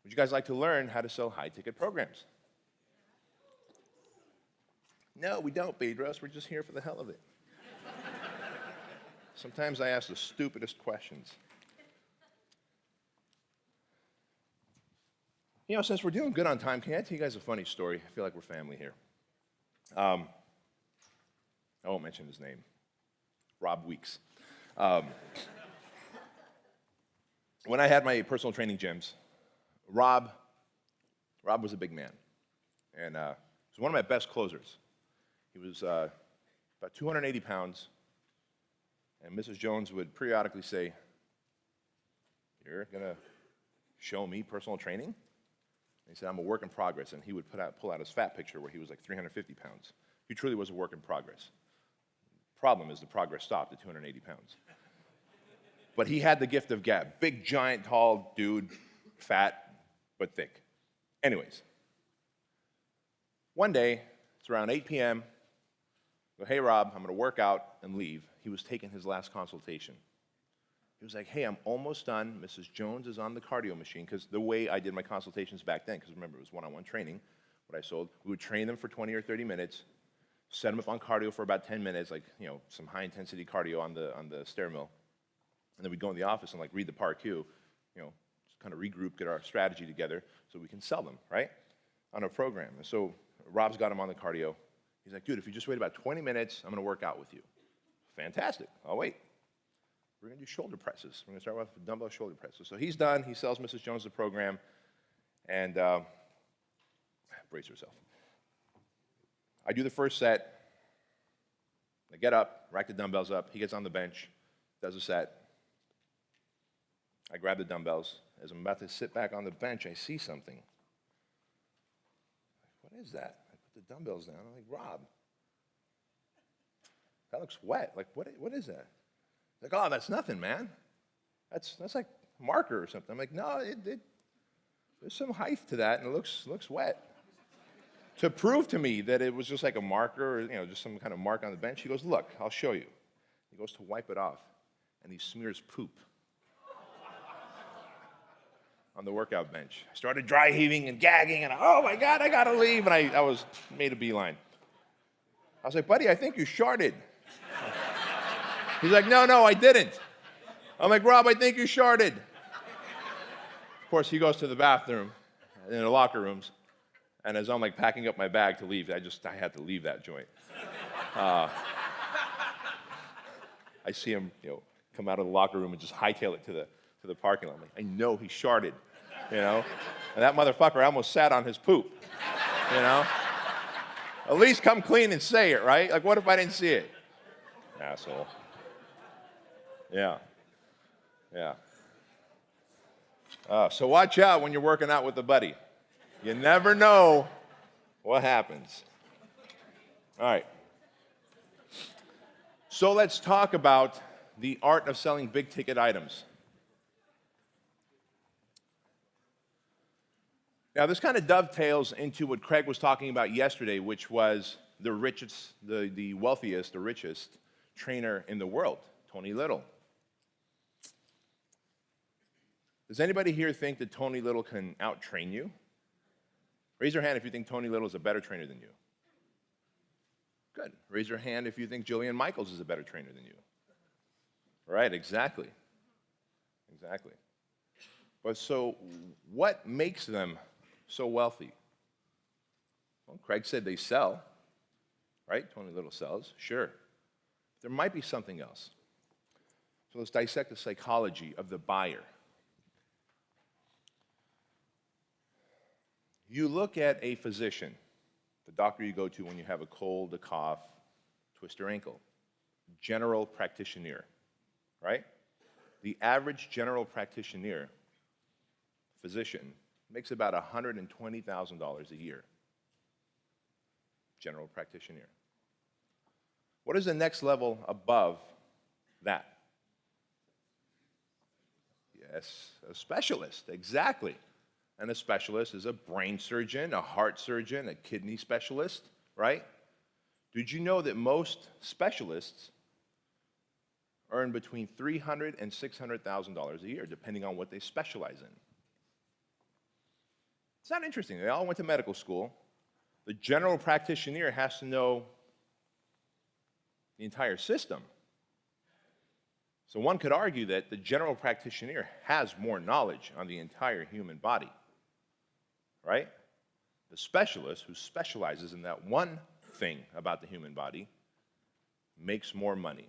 Would you guys like to learn how to sell high-ticket programs? No, we don't, Bedros. We're just here for the hell of it. Sometimes I ask the stupidest questions. You know, since we're doing good on time, can I tell you guys a funny story? I feel like we're family here. I won't mention his name. Rob Weeks. When I had my personal training gyms, Rob was a big man, and he was one of my best closers. He was about 280 pounds, and Mrs. Jones would periodically say, "You're gonna show me personal training?" And he said, "I'm a work in progress," and he would pull out his fat picture where he was like 350 pounds. He truly was a work in progress. Problem is the progress stopped at 280 pounds. But he had the gift of gab. Big, giant, tall dude, fat, but thick. Anyways, one day, it's around 8 p.m., I go, "Hey, Rob, I'm going to work out and leave." He was taking his last consultation. He was like, "Hey, I'm almost done. Mrs. Jones is on the cardio machine," because the way I did my consultations back then, because remember, it was one-on-one training, what I sold, we would train them for 20 or 30 minutes, set them up on cardio for about 10 minutes, like, you know, some high-intensity cardio on the stair mill. And then we'd go in the office and, like, read the PAR-Q, you know, just kind of regroup, get our strategy together so we can sell them, right, on a program. And so Rob's got him on the cardio. He's like, "Dude, if you just wait about 20 minutes, I'm going to work out with you." Fantastic. I'll wait. We're going to do shoulder presses. We're going to start with dumbbell shoulder presses. So he's done. He sells Mrs. Jones the program, and brace yourself. I do the first set. I get up, rack the dumbbells up. He gets on the bench, does a set. I grab the dumbbells. As I'm about to sit back on the bench, I see something. What is that? I put the dumbbells down. I'm like, "Rob, that looks wet. Like, what is that?" He's like, "Oh, that's nothing, man. That's like marker or something." I'm like, "No, there's some height to that, and it looks wet." To prove to me that it was just like a marker, or, you know, just some kind of mark on the bench, he goes, "Look, I'll show you." He goes to wipe it off, and he smears poop on the workout bench. I started dry heaving and gagging, and oh my God, I gotta leave, and I was made a beeline. I was like, "Buddy, I think you sharted." He's like, no, I didn't." I'm like, "Rob, I think you sharted." Of course, he goes to the bathroom, in the locker rooms, and as I'm like packing up my bag to leave, I had to leave that joint. I see him, you know, come out of the locker room and just hightail it to the parking lot. I'm like, I know he sharted, you know, and that motherfucker almost sat on his poop, you know. At least come clean and say it, right? Like, what if I didn't see it? Asshole. Yeah. So watch out when you're working out with a buddy. You never know what happens. All right. So let's talk about the art of selling big-ticket items. Now, this kind of dovetails into what Craig was talking about yesterday, which was the richest, the wealthiest, the richest trainer in the world, Tony Little. Does anybody here think that Tony Little can out-train you? Raise your hand if you think Tony Little is a better trainer than you. Good. Raise your hand if you think Jillian Michaels is a better trainer than you. Right, exactly. But so what makes them so wealthy? Well, Craig said they sell, right? Tony Little sells, sure. There might be something else. So let's dissect the psychology of the buyer. You look at a physician, the doctor you go to when you have a cold, a cough, twist your ankle, general practitioner, right? The average general practitioner, physician, makes about $120,000 a year. General practitioner. What is the next level above that? Yes, a specialist, exactly. And a specialist is a brain surgeon, a heart surgeon, a kidney specialist, right? Did you know that most specialists earn between $300,000 and $600,000 a year, depending on what they specialize in? It's not interesting. They all went to medical school. The general practitioner has to know the entire system. So one could argue that the general practitioner has more knowledge on the entire human body, right? The specialist, who specializes in that one thing about the human body, makes more money.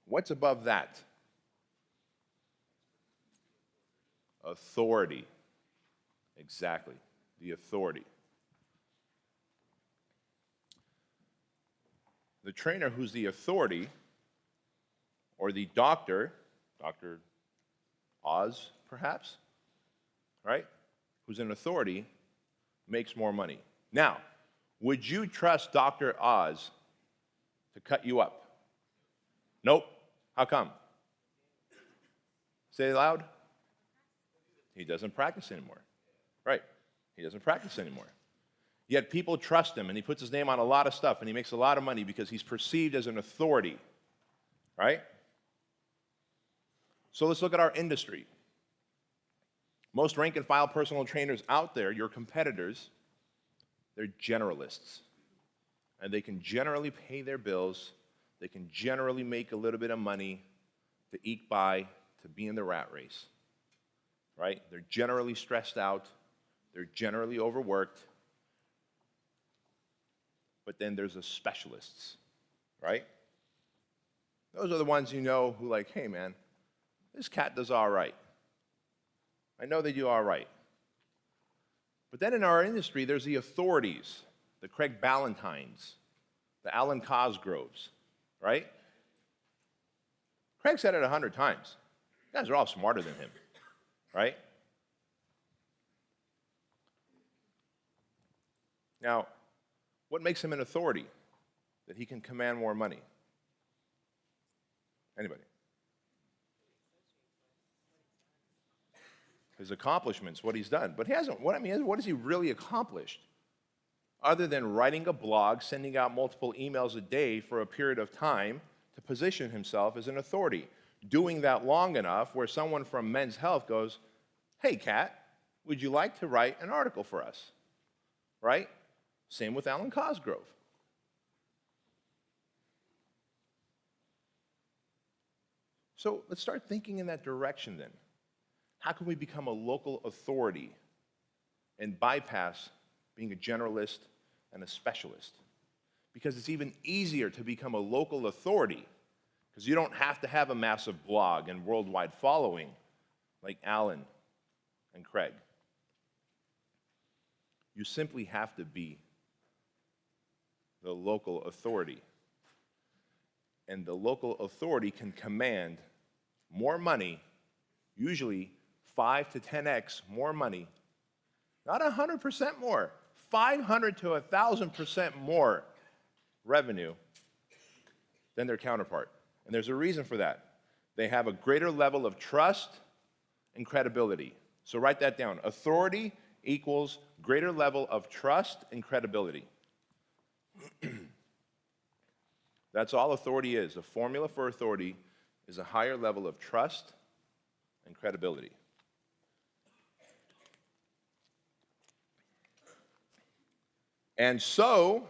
What's above that? Authority. Exactly, the authority. The trainer who's the authority, or the doctor, Dr. Oz, perhaps, right? Who's an authority, makes more money. Now, would you trust Dr. Oz to cut you up? Nope. How come? Say it loud. He doesn't practice anymore. Right. He doesn't practice anymore. Yet people trust him, and he puts his name on a lot of stuff, and he makes a lot of money because he's perceived as an authority. Right? So let's look at our industry. Most rank and file personal trainers out there, your competitors, they're generalists. And they can generally pay their bills. They can generally make a little bit of money to eke by, to be in the rat race. Right? They're generally stressed out. They're generally overworked. But then there's the specialists, right? Those are the ones you know who like, hey man, this cat does all right. I know they do all right. But then in our industry, there's the authorities, the Craig Ballantynes, the Alan Cosgroves, right? Craig said it 100 times. You guys are all smarter than him, right? Now, what makes him an authority? That he can command more money? Anybody? His accomplishments, what he's done. But he hasn't, what has he really accomplished? Other than writing a blog, sending out multiple emails a day for a period of time to position himself as an authority. Doing that long enough where someone from Men's Health goes, hey, Kat, would you like to write an article for us? Right? Same with Alan Cosgrove. So let's start thinking in that direction then. How can we become a local authority and bypass being a generalist and a specialist? Because it's even easier to become a local authority because you don't have to have a massive blog and worldwide following like Alan and Craig. You simply have to be the local authority. And the local authority can command more money, usually 5 to 10x more money, not 100% more, 500 to 1,000% more revenue than their counterpart. And there's a reason for that. They have a greater level of trust and credibility. So write that down. Authority equals greater level of trust and credibility. That's all authority is. The formula for authority is a higher level of trust and credibility. And so,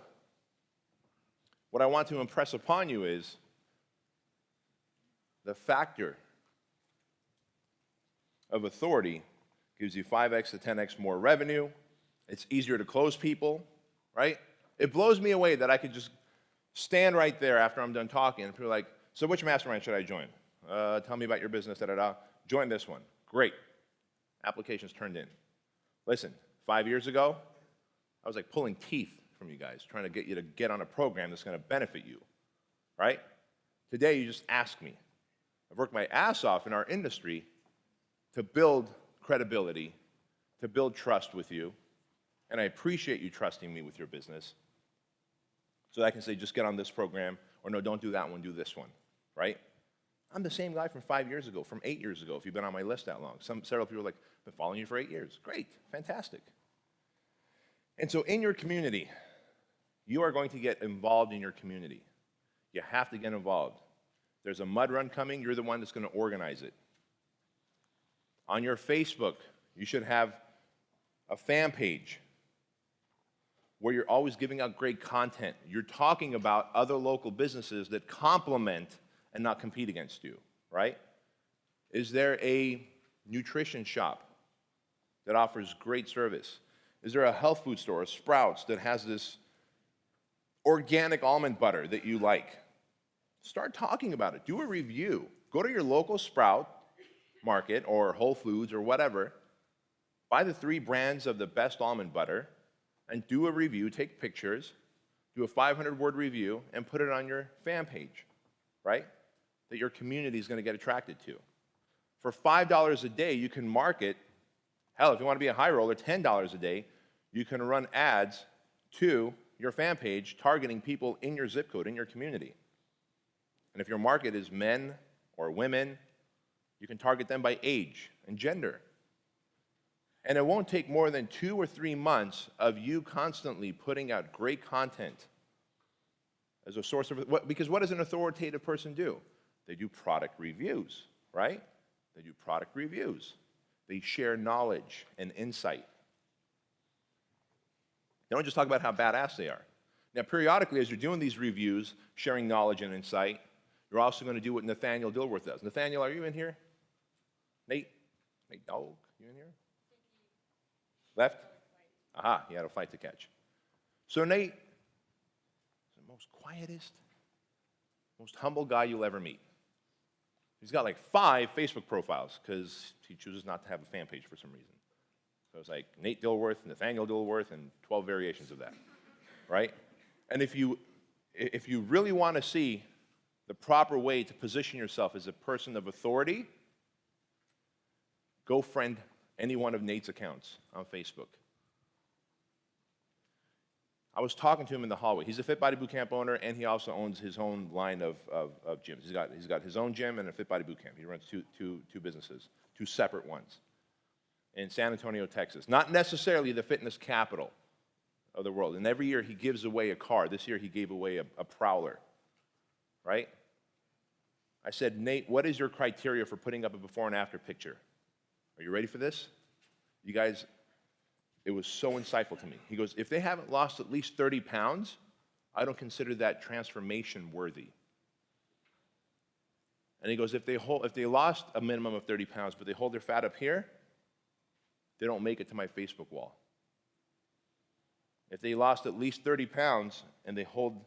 what I want to impress upon you is the factor of authority gives you 5x to 10x more revenue. It's easier to close people, right? It blows me away that I could just stand right there after I'm done talking and people are like, so which mastermind should I join? Tell me about your business, da-da-da. Join this one. Great. Applications turned in. Listen, 5 years ago, I was like pulling teeth from you guys, trying to get you to get on a program that's going to benefit you, right? Today, you just ask me. I've worked my ass off in our industry to build credibility, to build trust with you, and I appreciate you trusting me with your business. So I can say, just get on this program, or no, don't do that one, do this one, right? I'm the same guy from 5 years ago, from 8 years ago, if you've been on my list that long. Several people are like, I've been following you for 8 years. Great, fantastic. And so in your community, you are going to get involved in your community. You have to get involved. There's a mud run coming, you're the one that's going to organize it. On your Facebook, You should have a fan page where you're always giving out great content. You're talking about other local businesses that complement and not compete against you, right? Is there a nutrition shop that offers great service? Is there a health food store, a Sprouts, that has this organic almond butter that you like? Start talking about it. Do a review. Go to your local Sprout market or Whole Foods or whatever. Buy the 3 brands of the best almond butter and do a review. Take pictures, do a 500-word review, and put it on your fan page, right? That your community is going to get attracted to. For $5 a day, you can market. Hell, if you want to be a high roller, $10 a day, you can run ads to your fan page targeting people in your zip code, in your community. And if your market is men or women, you can target them by age and gender. And it won't take more than 2 or 3 months of you constantly putting out great content as a source of, because what does an authoritative person do? They do product reviews, right? They do product reviews. They share knowledge and insight. They don't just talk about how badass they are. Now, periodically, as you're doing these reviews, sharing knowledge and insight, you're also going to do what Nathaniel Dilworth does. Nathaniel, are you in here? Nate? Nate Dog, you in here? Left? Aha, he had a flight to catch. So Nate is the most quietest, most humble guy you'll ever meet. He's got like 5 Facebook profiles because he chooses not to have a fan page for some reason. So it's like Nate Dilworth, Nathaniel Dilworth, and 12 variations of that, right? And if you really want to see the proper way to position yourself as a person of authority, go friend any one of Nate's accounts on Facebook. I was talking to him in the hallway. He's a Fit Body Bootcamp owner, and he also owns his own line of gyms. He's got his own gym and a Fit Body Bootcamp. He runs two businesses, 2 separate ones in San Antonio, Texas. Not necessarily the fitness capital of the world. And every year he gives away a car. This year he gave away a Prowler, right? I said, Nate, what is your criteria for putting up a before and after picture? Are you ready for this? You guys, it was so insightful to me. He goes, if they haven't lost at least 30 pounds, I don't consider that transformation worthy. And he goes, if they lost a minimum of 30 pounds, but they hold their fat up here, they don't make it to my Facebook wall. If they lost at least 30 pounds and they hold,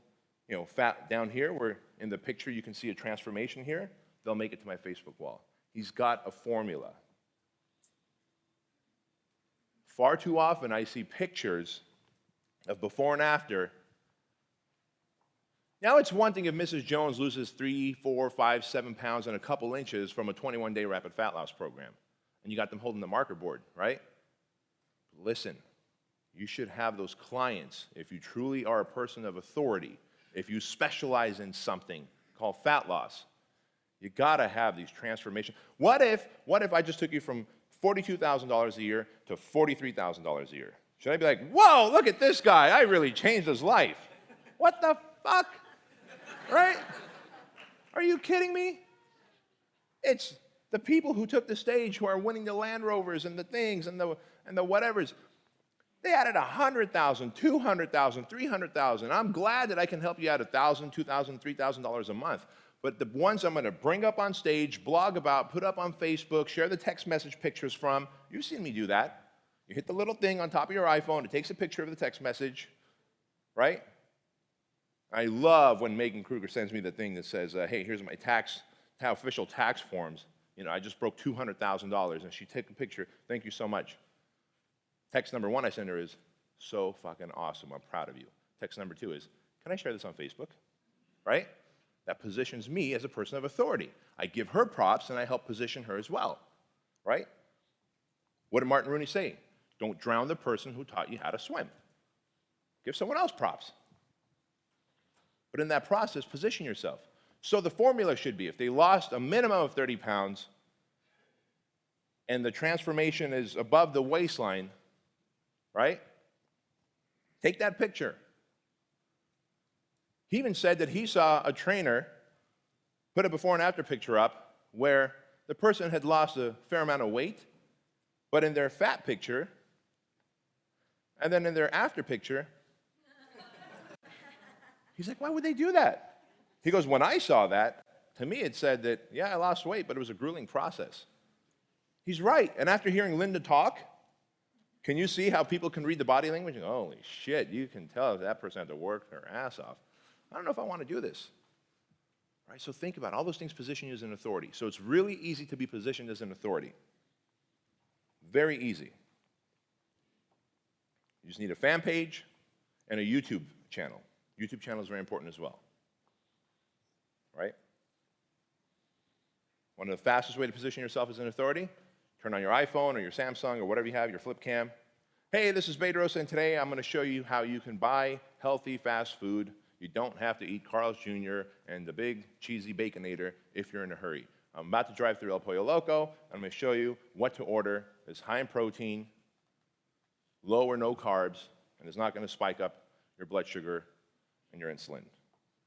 fat down here, where in the picture you can see a transformation here, they'll make it to my Facebook wall. He's got a formula. Far too often I see pictures of before and after. Now it's one thing if Mrs. Jones loses 3, 4, 5, 7 pounds and a couple inches from a 21-day rapid fat loss program, and you got them holding the marker board, right? Listen, you should have those clients if you truly are a person of authority, if you specialize in something called fat loss. You gotta have these transformations. What if I just took you from $42,000 a year to $43,000 a year? Should I be like, whoa, look at this guy, I really changed his life? What the fuck? Right? Are you kidding me? It's the people who took the stage who are winning the Land Rovers and the things and the whatevers. They added 100,000, 200,000, 300,000. I'm glad that I can help you out $1,000, $2,000, $3,000 a month. But the ones I'm going to bring up on stage, blog about, put up on Facebook, share the text message pictures from, you've seen me do that. You hit the little thing on top of your iPhone, it takes a picture of the text message, right? I love when Megan Kruger sends me the thing that says, hey, here's my official tax forms. I just broke $200,000, and she took a picture. Thank you so much. Text number 1 I send her is, so fucking awesome, I'm proud of you. Text number 2 is, can I share this on Facebook? Right? That positions me as a person of authority. I give her props, and I help position her as well, right? What did Martin Rooney say? Don't drown the person who taught you how to swim. Give someone else props. But in that process, position yourself. So the formula should be, if they lost a minimum of 30 pounds and the transformation is above the waistline, right? Take that picture. He even said that he saw a trainer put a before and after picture up where the person had lost a fair amount of weight, But in their fat picture, and then in their after picture, he's like, why would they do that? He goes, when I saw that, to me it said that, yeah, I lost weight, but it was a grueling process. He's right. And after hearing Linda talk, can you see how people can read the body language? And, holy shit, you can tell that person had to work their ass off. I don't know if I want to do this. Right? So think about it. All those things position you as an authority. So it's really easy to be positioned as an authority. Very easy. You just need a fan page and a YouTube channel. YouTube channel is very important as well. Right? One of the fastest way to position yourself as an authority, turn on your iPhone or your Samsung or whatever you have, your flip cam. Hey, this is Bedros, and today I'm going to show you how you can buy healthy fast food. You don't have to eat Carl's Jr. and the big cheesy Baconator if you're in a hurry. I'm about to drive through El Pollo Loco. I'm going to show you what to order. It's high in protein, low or no carbs, and it's not going to spike up your blood sugar and your insulin.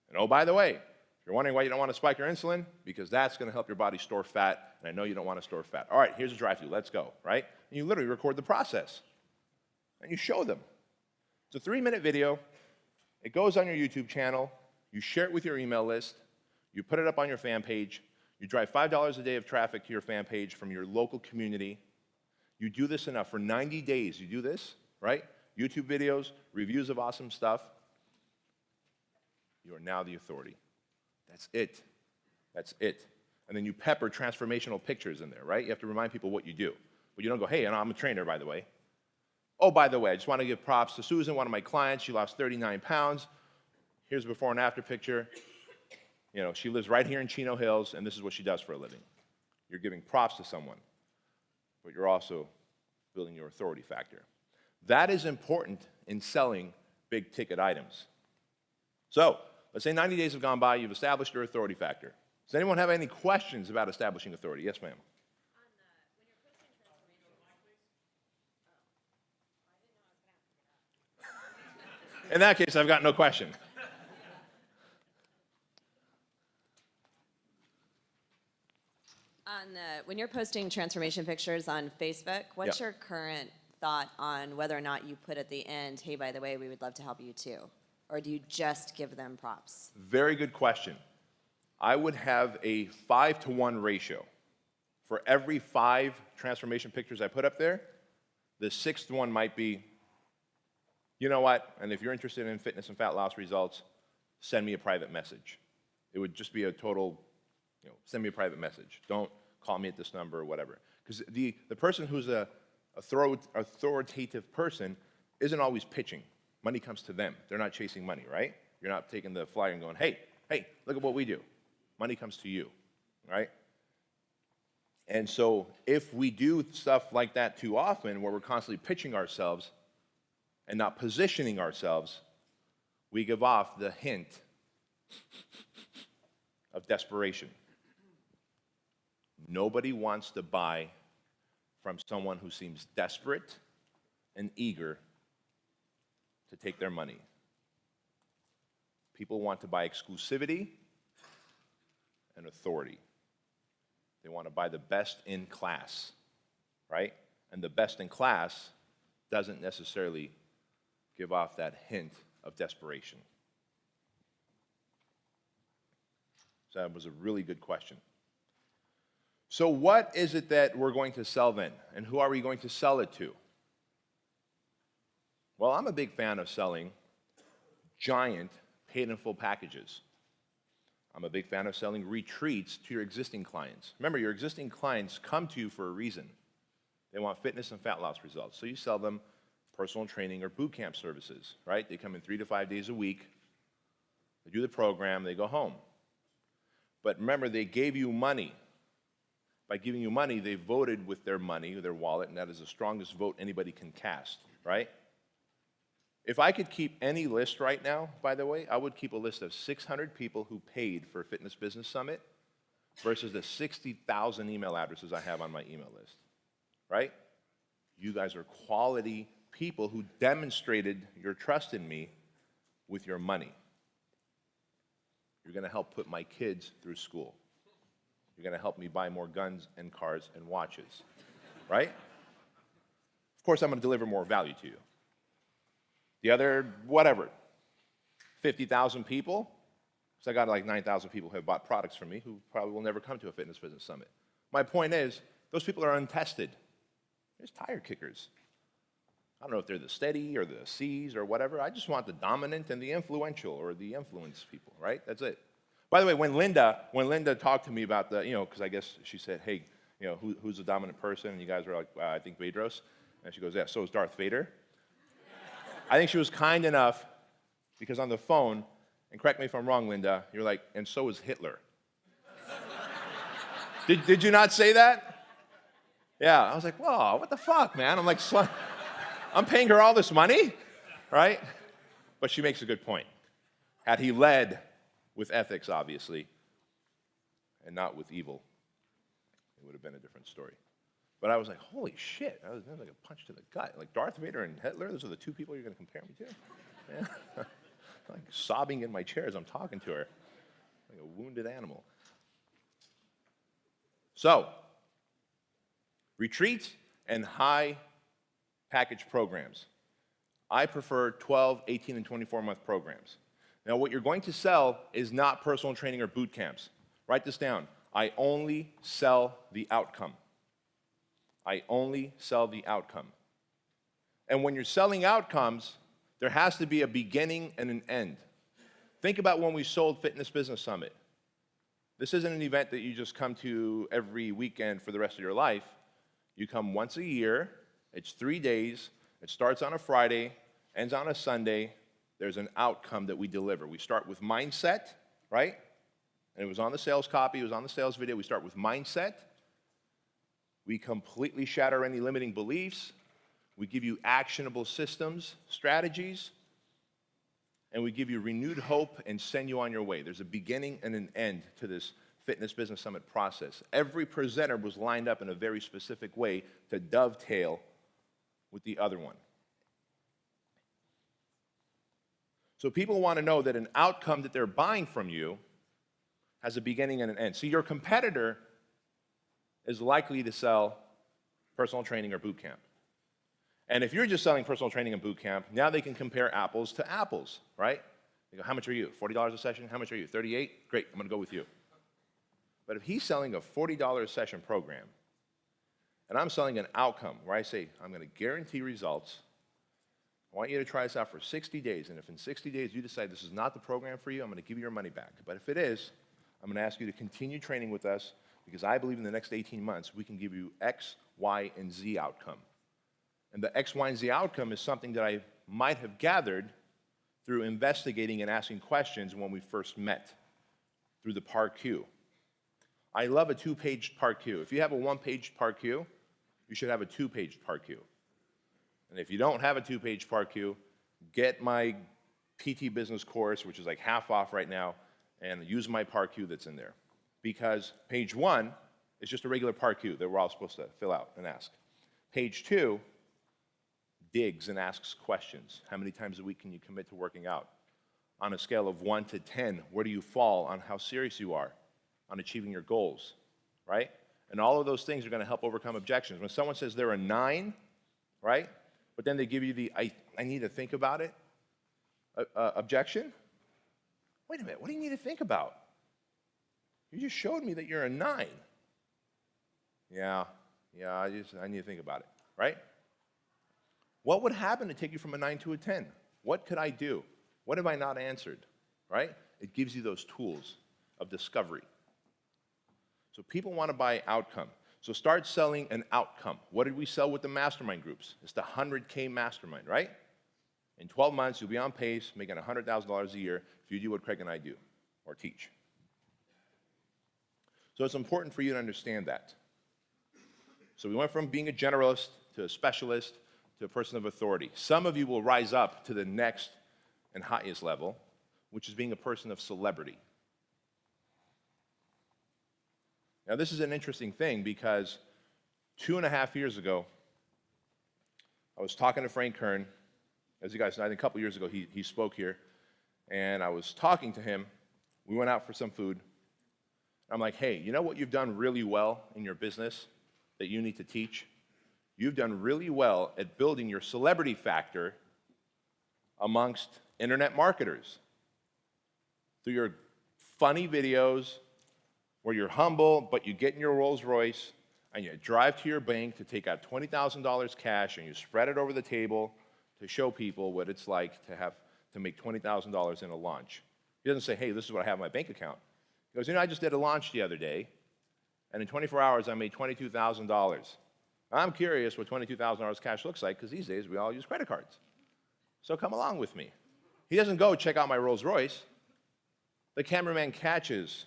And oh, by the way, if you're wondering why you don't want to spike your insulin, because that's going to help your body store fat, and I know you don't want to store fat. All right, here's a drive-through. Let's go, right? And you literally record the process, and you show them. It's a 3-minute video. It goes on your YouTube channel. You share it with your email list. You put it up on your fan page. You drive $5 a day of traffic to your fan page from your local community. You do this enough. For 90 days, you do this, right? YouTube videos, reviews of awesome stuff. You are now the authority. That's it. That's it. And then you pepper transformational pictures in there, right? You have to remind people what you do. But you don't go, hey, and I'm a trainer, by the way. Oh, by the way, I just want to give props to Susan, one of my clients. She lost 39 pounds. Here's a before and after picture. You know, she lives right here in Chino Hills, and this is what she does for a living. You're giving props to someone, but you're also building your authority factor. That is important in selling big ticket items. So, let's say 90 days have gone by, you've established your authority factor. Does anyone have any questions about establishing authority? Yes, ma'am. In that case, I've got no question. When you're posting transformation pictures on Facebook, what's your current thought on whether or not you put at the end, hey, by the way, we would love to help you too? Or do you just give them props? Very good question. I would have a 5-to-1 ratio. For every 5 transformation pictures I put up there, the 6th one might be, you know what, and if you're interested in fitness and fat loss results, send me a private message. It would just be a total, send me a private message. Don't call me at this number or whatever. Because the person who's a authoritative person isn't always pitching. Money comes to them. They're not chasing money, right? You're not taking the flyer and going, hey, look at what we do. Money comes to you, right? And so if we do stuff like that too often, where we're constantly pitching ourselves and not positioning ourselves, we give off the hint of desperation. Nobody wants to buy from someone who seems desperate and eager to take their money. People want to buy exclusivity and authority. They want to buy the best in class, right? And the best in class doesn't necessarily give off that hint of desperation. So that was a really good question. So what is it that we're going to sell then? And who are we going to sell it to? Well, I'm a big fan of selling giant paid-in-full packages. I'm a big fan of selling retreats to your existing clients. Remember, your existing clients come to you for a reason. They want fitness and fat loss results. So you sell them personal training or boot camp services, right? They come in 3 to 5 days a week. They do the program. They go home. But remember, they gave you money. By giving you money, they voted with their money, their wallet, and that is the strongest vote anybody can cast, right? If I could keep any list right now, by the way, I would keep a list of 600 people who paid for a Fitness Business Summit versus the 60,000 email addresses I have on my email list, right? You guys are quality people who demonstrated your trust in me with your money. You're going to help put my kids through school. You're going to help me buy more guns and cars and watches, right? course, I'm going to deliver more value to you. The other, whatever, 50,000 people, so I got like 9,000 people who have bought products from me who probably will never come to a fitness business summit. My point is, those people are untested. They're just tire kickers. I don't know if they're the steady or the C's or whatever. I just want the dominant and the influential or the influence people, right? That's it. By the way, when Linda talked to me about the, because I guess she said, hey, who's the dominant person? And you guys were like, I think Bedros. And she goes, yeah, so is Darth Vader. I think she was kind enough because on the phone, and correct me if I'm wrong, Linda, you're like, and so is Hitler. Did you not say that? Yeah, I was like, whoa, what the fuck, man? I'm like, I'm paying her all this money, right? But she makes a good point. Had he led with ethics, obviously, and not with evil, it would have been a different story. But I was like, holy shit, that was like a punch to the gut. Like Darth Vader and Hitler, those are the two people you're going to compare me to? Yeah. Like sobbing in my chair as I'm talking to her, like a wounded animal. So, retreats and high package programs. I prefer 12, 18, and 24-month programs. Now, what you're going to sell is not personal training or boot camps. Write this down. I only sell the outcome. I only sell the outcome. And when you're selling outcomes, there has to be a beginning and an end. Think about when we sold Fitness Business Summit. This isn't an event that you just come to every weekend for the rest of your life. You come once a year. It's 3 days. It starts on a Friday, ends on a Sunday. There's an outcome that we deliver. We start with mindset, right? And it was on the sales copy. It was on the sales video. We start with mindset. We completely shatter any limiting beliefs. We give you actionable systems, strategies, and we give you renewed hope and send you on your way. There's a beginning and an end to this Fitness Business Summit process. Every presenter was lined up in a very specific way to dovetail with the other one. So people want to know that an outcome that they're buying from you has a beginning and an end. See, your competitor is likely to sell personal training or boot camp. And if you're just selling personal training and boot camp, now they can compare apples to apples, right? They go, how much are you? $40 a session? How much are you? 38? Great, I'm going to go with you. But if he's selling a $40 a session program, and I'm selling an outcome where I say, I'm going to guarantee results, I want you to try this out for 60 days, and if in 60 days you decide this is not the program for you, I'm going to give you your money back. But if it is, I'm going to ask you to continue training with us because I believe in the next 18 months we can give you X, Y, and Z outcome. And the X, Y, and Z outcome is something that I might have gathered through investigating and asking questions when we first met through the PAR-Q. I love a two-page PAR-Q. If you have a one-page PAR-Q, you should have a two-page PAR-Q. And if you don't have a two-page PAR-Q, get my PT business course, which is like half off right now, and use my PAR-Q that's in there. Because page 1 is just a regular PAR-Q that we're all supposed to fill out and ask. Page 2 digs and asks questions. How many times a week can you commit to working out? On a scale of 1 to 10, where do you fall on how serious you are on achieving your goals, right? And all of those things are going to help overcome objections. When someone says they're a 9, right? But then they give you the, I need to think about it, objection. Wait a minute, what do you need to think about? You just showed me that you're a 9. Yeah, I need to think about it, right? What would happen to take you from a 9 to a 10? What could I do? What have I not answered, right? It gives you those tools of discovery. So people want to buy outcome. So start selling an outcome. What did we sell with the mastermind groups? It's the 100K mastermind, right? In 12 months, you'll be on pace, making $100,000 a year if you do what Craig and I do, or teach. So it's important for you to understand that. So we went from being a generalist to a specialist to a person of authority. Some of you will rise up to the next and highest level, which is being a person of celebrity. Now, this is an interesting thing because 2.5 years ago, I was talking to Frank Kern. As you guys know, I think a couple years ago, he spoke here, and I was talking to him. We went out for some food. I'm like, hey, you know what you've done really well in your business that you need to teach? you've done really well at building your celebrity factor amongst internet marketers through your funny videos where you're humble, but you get in your Rolls Royce and you drive to your bank to take out $20,000 cash and you spread it over the table to show people what it's like to make $20,000 in a launch. He doesn't say, hey, this is what I have in my bank account. He goes, I just did a launch the other day, and in 24 hours I made $22,000. I'm curious what $22,000 cash looks like, because these days we all use credit cards. So come along with me. He doesn't go check out my Rolls Royce. The cameraman catches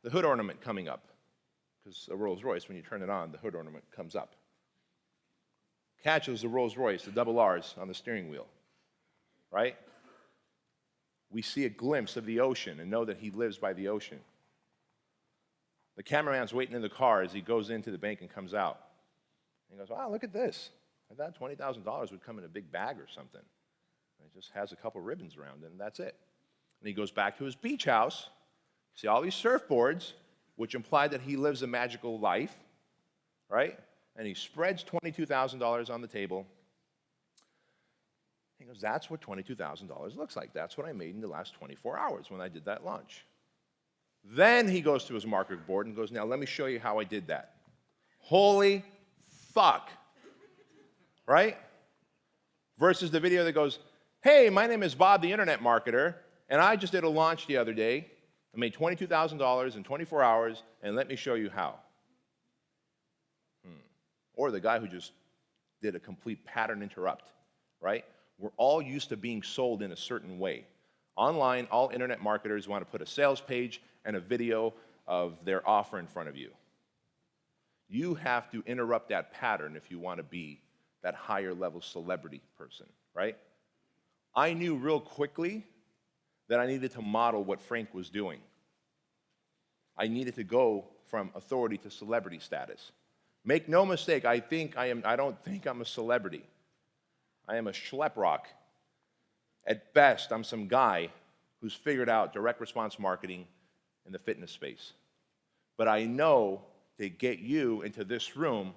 the hood ornament coming up, because a Rolls Royce, when you turn it on, the hood ornament comes up. Catches the Rolls Royce, the double R's on the steering wheel, right? We see a glimpse of the ocean and know that he lives by the ocean. The cameraman's waiting in the car as he goes into the bank and comes out. And he goes, wow, look at this. I thought $20,000 would come in a big bag or something. And it just has a couple ribbons around it, and that's it. And he goes back to his beach house, see all these surfboards, which imply that he lives a magical life, right? And he spreads $22,000 on the table. He goes, that's what $22,000 looks like. That's what I made in the last 24 hours when I did that launch. Then he goes to his marketing board and goes, now let me show you how I did that. Holy fuck, right? Versus the video that goes, hey, my name is Bob, the internet marketer, and I just did a launch the other day. I made $22,000 in 24 hours, and let me show you how. Or the guy who just did a complete pattern interrupt, right? We're all used to being sold in a certain way. Online, all internet marketers want to put a sales page and a video of their offer in front of you. You have to interrupt that pattern if you want to be that higher level celebrity person, right? I knew real quickly that I needed to model what Frank was doing. I needed to go from authority to celebrity status. Make no mistake, I don't think I'm a celebrity. I am a schleprock. At best, I'm some guy who's figured out direct response marketing in the fitness space. But I know to get you into this room,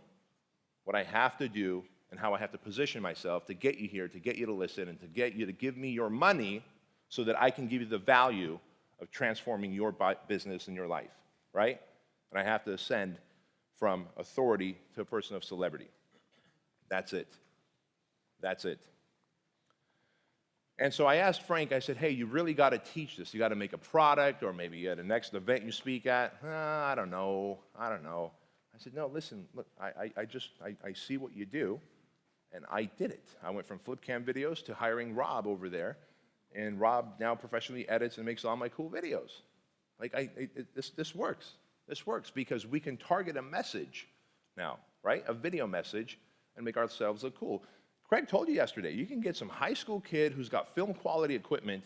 what I have to do and how I have to position myself to get you here, to get you to listen, and to get you to give me your money so that I can give you the value of transforming your business and your life, right? And I have to ascend from authority to a person of celebrity. That's it. That's it. And so I asked Frank, I said, hey, you really got to teach this. You got to make a product, or maybe at a next event you speak at. I don't know. I said, no, listen, look, I see what you do, and I did it. I went from flip cam videos to hiring Rob over there, and Rob now professionally edits and makes all my cool videos. This works. This works because we can target a message now, right? A video message, and make ourselves look cool. Craig told you yesterday, you can get some high school kid who's got film quality equipment,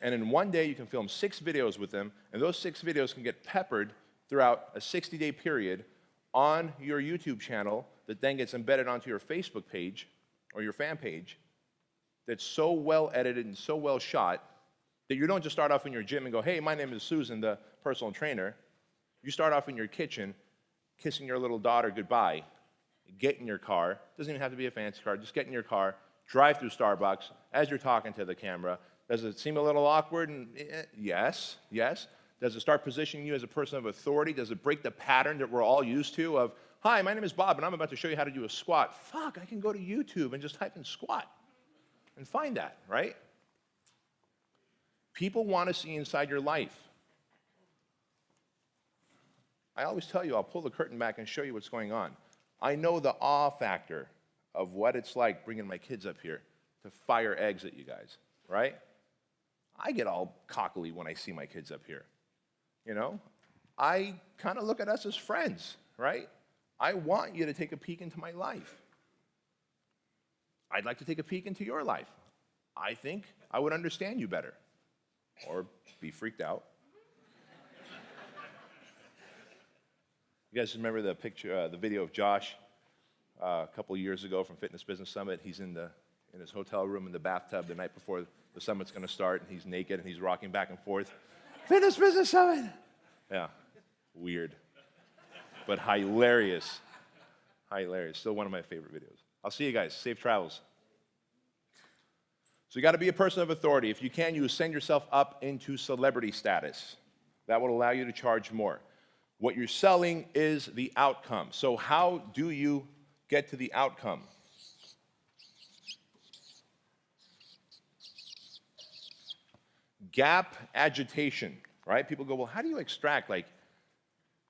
and in one day you can film 6 videos with them, and those 6 videos can get peppered throughout a 60-day period on your YouTube channel that then gets embedded onto your Facebook page or your fan page that's so well edited and so well shot that you don't just start off in your gym and go, hey, my name is Susan, the personal trainer. You start off in your kitchen, kissing your little daughter goodbye, get in your car, doesn't even have to be a fancy car, just get in your car, drive through Starbucks as you're talking to the camera. Does it seem a little awkward? Yes. Does it start positioning you as a person of authority? Does it break the pattern that we're all used to of, hi, my name is Bob, and I'm about to show you how to do a squat. Fuck, I can go to YouTube and just type in squat and find that, right? People want to see inside your life. I always tell you, I'll pull the curtain back and show you what's going on. I know the awe factor of what it's like bringing my kids up here to fire eggs at you guys, right? I get all cockily when I see my kids up here, you know? I kind of look at us as friends, right? I want you to take a peek into my life. I'd like to take a peek into your life. I think I would understand you better, or be freaked out. You guys remember the picture, the video of Josh a couple years ago from Fitness Business Summit? He's in his hotel room in the bathtub the night before the summit's going to start, and he's naked and he's rocking back and forth. Fitness Business Summit. Yeah, weird, but hilarious. Hilarious. Still one of my favorite videos. I'll see you guys. Safe travels. So you got to be a person of authority. If you can, you ascend yourself up into celebrity status. That will allow you to charge more. What you're selling is the outcome. So how do you get to the outcome? Gap agitation, right? People go, well, how do you extract like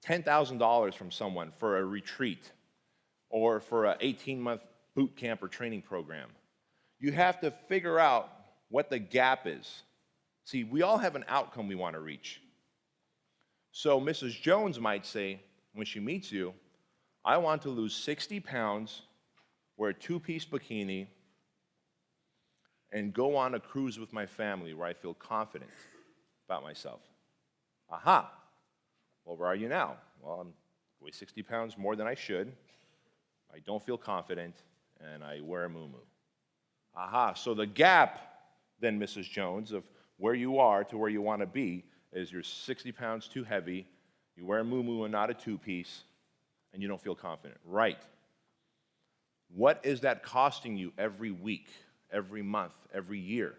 $10,000 from someone for a retreat or for an 18-month boot camp or training program? You have to figure out what the gap is. See, we all have an outcome we want to reach. So Mrs. Jones might say, when she meets you, I want to lose 60 pounds, wear a two-piece bikini, and go on a cruise with my family where I feel confident about myself. Aha. Well, where are you now? Well, I'm weigh 60 pounds more than I should. I don't feel confident, and I wear a muumuu. Aha. So the gap, then, Mrs. Jones, of where you are to where you want to be is you're 60 pounds too heavy, you wear a muumuu and not a two-piece, and you don't feel confident. Right. What is that costing you every week, every month, every year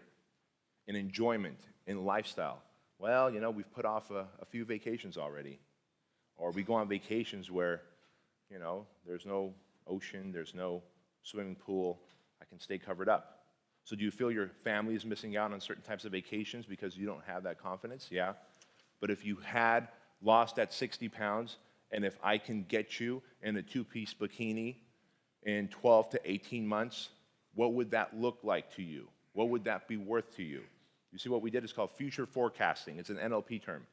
in enjoyment, in lifestyle? Well, you know, we've put off a few vacations already. Or we go on vacations where, you know, there's no ocean, there's no swimming pool, I can stay covered up. So do you feel your family is missing out on certain types of vacations because you don't have that confidence? Yeah. But if you had lost that 60 pounds, and if I can get you in a two-piece bikini in 12 to 18 months, what would that look like to you? What would that be worth to you? You see, what we did is called future forecasting. It's an NLP term.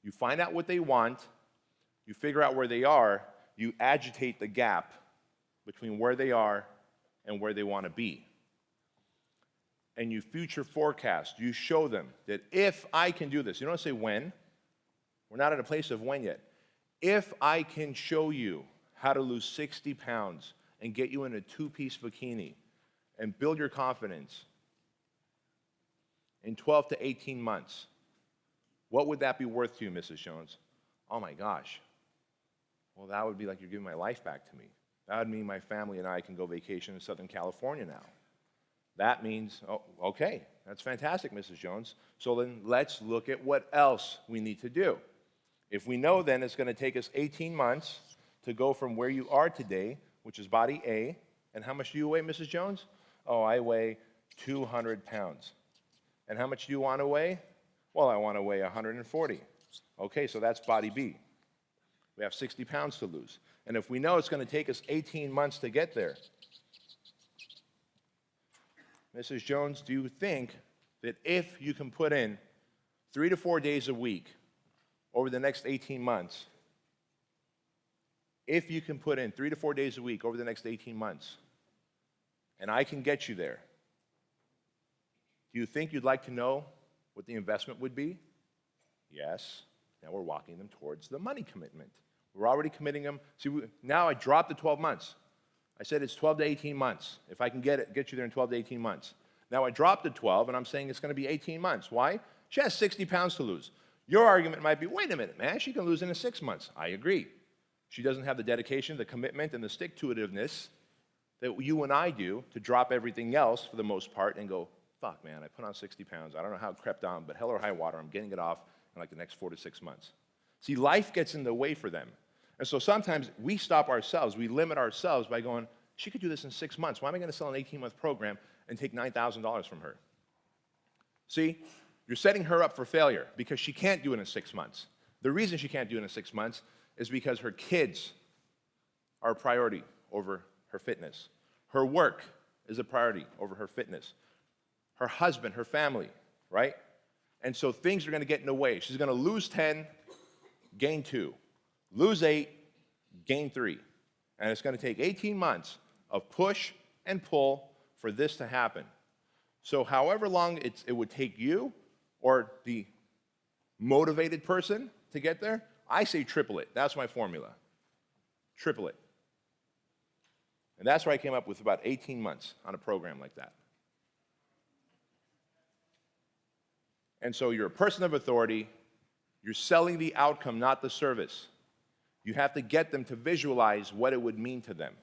You find out what they want, you figure out where they are, you agitate the gap between where they are and where they want to be. And you future forecast. You show them that if I can do this, you don't say when. We're not at a place of when yet. If I can show you how to lose 60 pounds and get you in a two-piece bikini and build your confidence in 12 to 18 months, what would that be worth to you, Mrs. Jones? Oh my gosh. Well, that would be like you're giving my life back to me. That would mean my family and I can go vacation in Southern California now. That means, oh, okay, that's fantastic, Mrs. Jones. So then let's look at what else we need to do. If we know then it's going to take us 18 months to go from where you are today, which is body A, and how much do you weigh, Mrs. Jones? Oh, I weigh 200 pounds. And how much do you want to weigh? Well, I want to weigh 140. Okay, so that's body B. We have 60 pounds to lose. And if we know it's going to take us 18 months to get there, Mrs. Jones, do you think that if you can put in 3 to 4 days a week over the next 18 months, if you can put in 3 to 4 days a week over the next 18 months, and I can get you there, do you think you'd like to know what the investment would be? Yes. Now we're walking them towards the money commitment. We're already committing them. See, now I dropped the 12 months. I said it's 12 to 18 months. If I can get you there in 12 to 18 months. Now I dropped to 12, and I'm saying it's going to be 18 months. Why? She has 60 pounds to lose. Your argument might be, wait a minute, man, she can lose in 6 months. I agree. She doesn't have the dedication, the commitment, and the stick-to-itiveness that you and I do to drop everything else for the most part and go, fuck, man, I put on 60 pounds. I don't know how it crept on, but hell or high water, I'm getting it off in like the next 4 to 6 months. See, life gets in the way for them. And so sometimes we stop ourselves, we limit ourselves by going, she could do this in 6 months. Why am I going to sell an 18-month program and take $9,000 from her? See, you're setting her up for failure because she can't do it in 6 months. The reason she can't do it in 6 months is because her kids are a priority over her fitness. Her work is a priority over her fitness. Her husband, her family, right? And so things are going to get in the way. She's going to lose 10, gain 2. Lose 8, gain 3. And it's going to take 18 months of push and pull for this to happen. So however long it would take you or the motivated person to get there, I say triple it. That's my formula. Triple it. And that's where I came up with about 18 months on a program like that. And so you're a person of authority. You're selling the outcome, not the service. You have to get them to visualize what it would mean to them.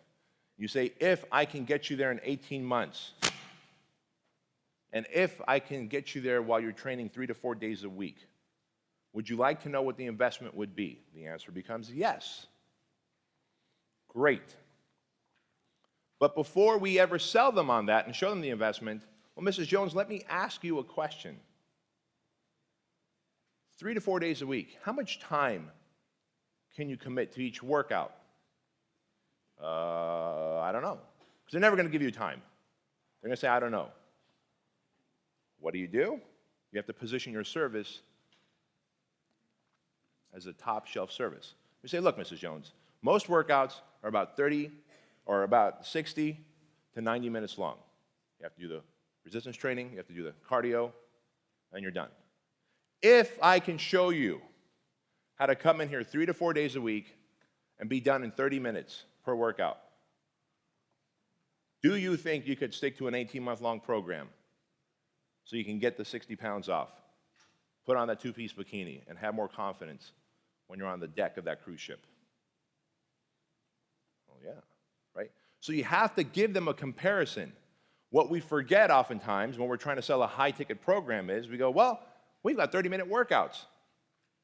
You say, if I can get you there in 18 months, and if I can get you there while you're training 3 to 4 days a week, would you like to know what the investment would be? The answer becomes yes. Great. But before we ever sell them on that and show them the investment, well, Mrs. Jones, let me ask you a question. 3 to 4 days a week, how much time can you commit to each workout? I don't know. Because they're never going to give you time. They're going to say, I don't know. What do? You have to position your service as a top shelf service. You say, look, Mrs. Jones, most workouts are about 30 or about 60 to 90 minutes long. You have to do the resistance training, you have to do the cardio, and you're done. If I can show you how to come in here 3 to 4 days a week and be done in 30 minutes per workout, do you think you could stick to an 18-month-long program so you can get the 60 pounds off, put on that two-piece bikini, and have more confidence when you're on the deck of that cruise ship? Oh, yeah, right? So you have to give them a comparison. What we forget oftentimes when we're trying to sell a high-ticket program is we go, well, we've got 30-minute workouts,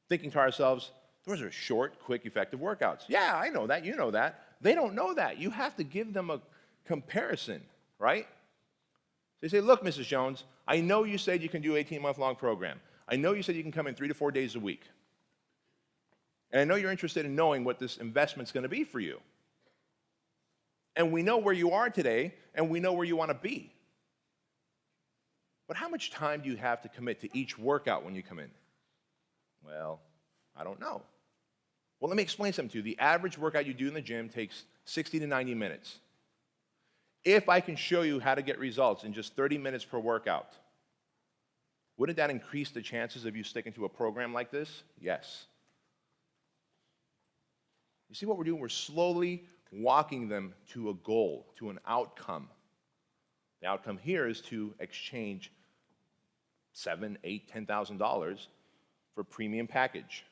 thinking to ourselves, those are short, quick, effective workouts. Yeah, I know that. You know that. They don't know that. You have to give them a comparison, right? They say, look, Mrs. Jones, I know you said you can do an 18-month-long program. I know you said you can come in 3 to 4 days a week. And I know you're interested in knowing what this investment's going to be for you. And we know where you are today, and we know where you want to be. But how much time do you have to commit to each workout when you come in? Well, I don't know. Well, let me explain something to you. The average workout you do in the gym takes 60 to 90 minutes. If I can show you how to get results in just 30 minutes per workout, wouldn't that increase the chances of you sticking to a program like this? Yes. You see what we're doing? We're slowly walking them to a goal, to an outcome. The outcome here is to exchange $7,000, $8,000, $10,000 for a premium package.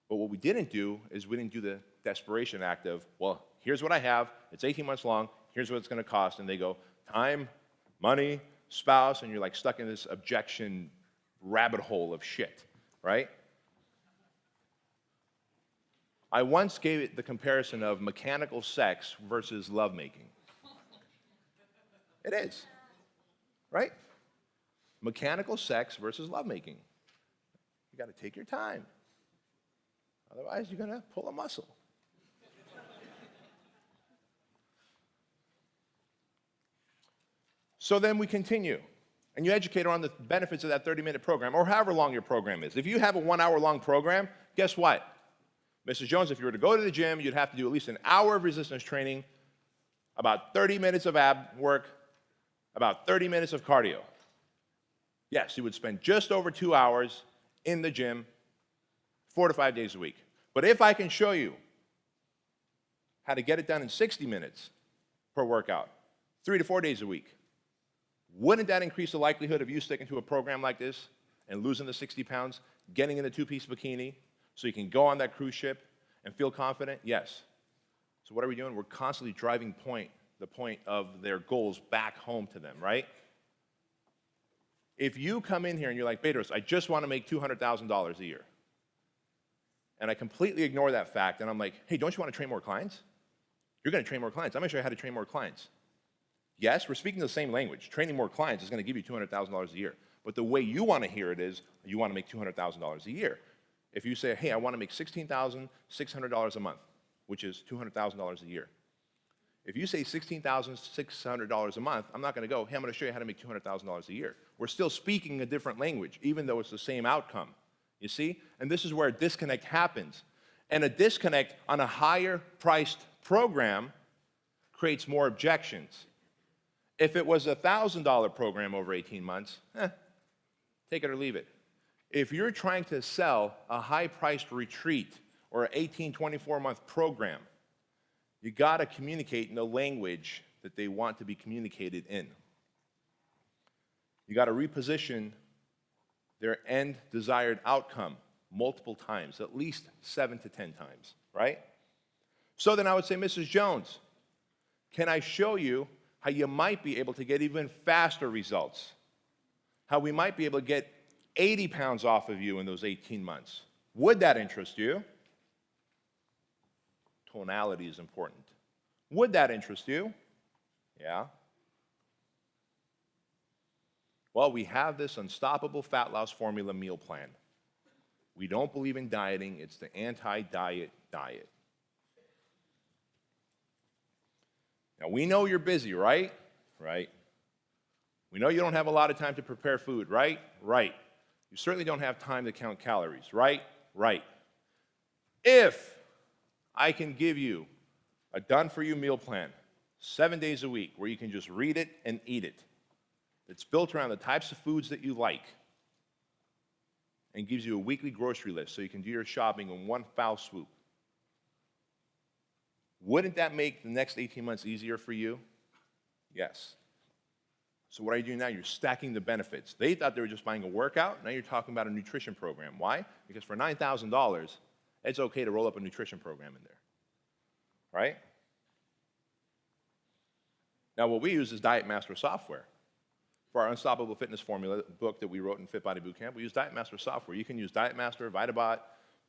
But what we didn't do is we didn't do the desperation act of, well, here's what I have, it's 18 months long, here's what it's going to cost, and they go, time, money, spouse, and you're like stuck in this objection rabbit hole of shit, right? I once gave it the comparison of mechanical sex versus lovemaking. It is, right? Mechanical sex versus lovemaking. You got to take your time. Otherwise, you're going to pull a muscle. So then we continue, and you educate her on the benefits of that 30-minute program, or however long your program is. If you have a 1-hour-long program, guess what? Mrs. Jones, if you were to go to the gym, you'd have to do at least an hour of resistance training, about 30 minutes of ab work, about 30 minutes of cardio. Yes, you would spend just over 2 hours in the gym 4 to 5 days a week. But if I can show you how to get it done in 60 minutes per workout, 3 to 4 days a week, wouldn't that increase the likelihood of you sticking to a program like this and losing the 60 pounds, getting in the two-piece bikini so you can go on that cruise ship and feel confident? Yes. So what are we doing? We're constantly driving the point of their goals back home to them, right? If you come in here and you're like, Bedros, I just want to make $200,000 a year, and I completely ignore that fact, and I'm like, hey, don't you want to train more clients? You're going to train more clients. I'm going to show you how to train more clients. Yes, we're speaking the same language. Training more clients is going to give you $200,000 a year. But the way you want to hear it is you want to make $200,000 a year. If you say, hey, I want to make $16,600 a month, which is $200,000 a year. If you say $16,600 a month, I'm not going to go, hey, I'm going to show you how to make $200,000 a year. We're still speaking a different language, even though it's the same outcome. You see? And this is where a disconnect happens. And a disconnect on a higher priced program creates more objections. If it was a $1,000 program over 18 months, take it or leave it. If you're trying to sell a high-priced retreat or an 18, 24-month program, you got to communicate in the language that they want to be communicated in. You got to reposition their end desired outcome multiple times, at least 7 to 10 times, right? So then I would say, Mrs. Jones, can I show you how you might be able to get even faster results? How we might be able to get 80 pounds off of you in those 18 months? Would that interest you? Tonality is important. Would that interest you? Yeah. Well, we have this unstoppable fat loss formula meal plan. We don't believe in dieting. It's the anti-diet diet. Now, we know you're busy, right? Right. We know you don't have a lot of time to prepare food, right? Right. You certainly don't have time to count calories, right? Right. If I can give you a done-for-you meal plan, 7 days a week, where you can just read it and eat it, it's built around the types of foods that you like, and gives you a weekly grocery list so you can do your shopping in one foul swoop. Wouldn't that make the next 18 months easier for you? Yes. So what are you doing now? You're stacking the benefits. They thought they were just buying a workout. Now you're talking about a nutrition program. Why? Because for $9,000, it's okay to roll up a nutrition program in there, right? Now what we use is Diet Master software. For our Unstoppable Fitness Formula book that we wrote in Fit Body Bootcamp, we use Diet Master software. You can use Diet Master, Vitabot,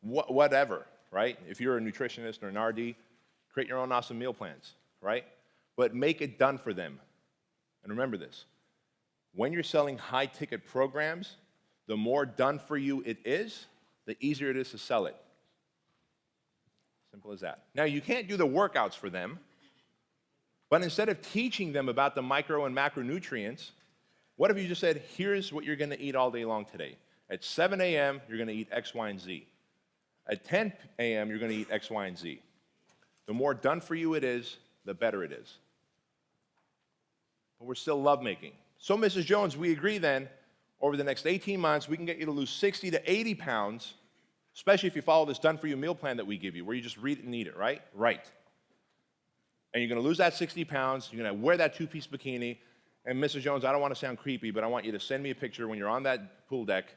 whatever, right? If you're a nutritionist or an RD, create your own awesome meal plans, right? But make it done for them. And remember this, when you're selling high-ticket programs, the more done for you it is, the easier it is to sell it. Simple as that. Now, you can't do the workouts for them, but instead of teaching them about the micro and macronutrients, what if you just said, here's what you're going to eat all day long today. At 7 a.m., you're going to eat X, Y, and Z. At 10 a.m., you're going to eat X, Y, and Z. The more done for you it is, the better it is. But we're still lovemaking. So, Mrs. Jones, we agree then, over the next 18 months, we can get you to lose 60 to 80 pounds, especially if you follow this done-for-you meal plan that we give you, where you just read it and eat it, right? Right. And you're going to lose that 60 pounds, you're going to wear that two-piece bikini, and Mrs. Jones, I don't want to sound creepy, but I want you to send me a picture when you're on that pool deck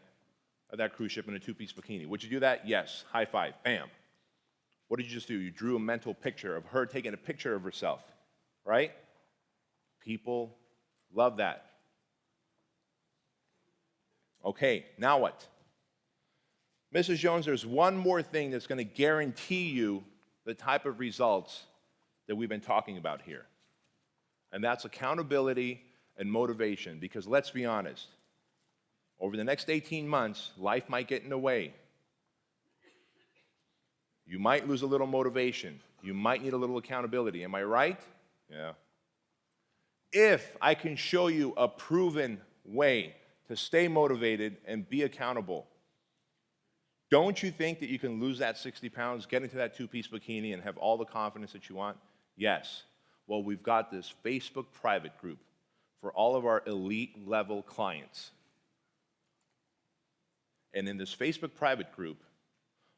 of that cruise ship in a two-piece bikini. Would you do that? Yes. High five. Bam. What did you just do? You drew a mental picture of her taking a picture of herself, right? People love that. Okay, now what? Mrs. Jones, there's one more thing that's going to guarantee you the type of results that we've been talking about here. And that's accountability and motivation. Because let's be honest, over the next 18 months, life might get in the way. You might lose a little motivation. You might need a little accountability. Am I right? Yeah. If I can show you a proven way to stay motivated and be accountable, don't you think that you can lose that 60 pounds, get into that two-piece bikini, and have all the confidence that you want? Yes. Well, we've got this Facebook private group for all of our elite level clients. And in this Facebook private group,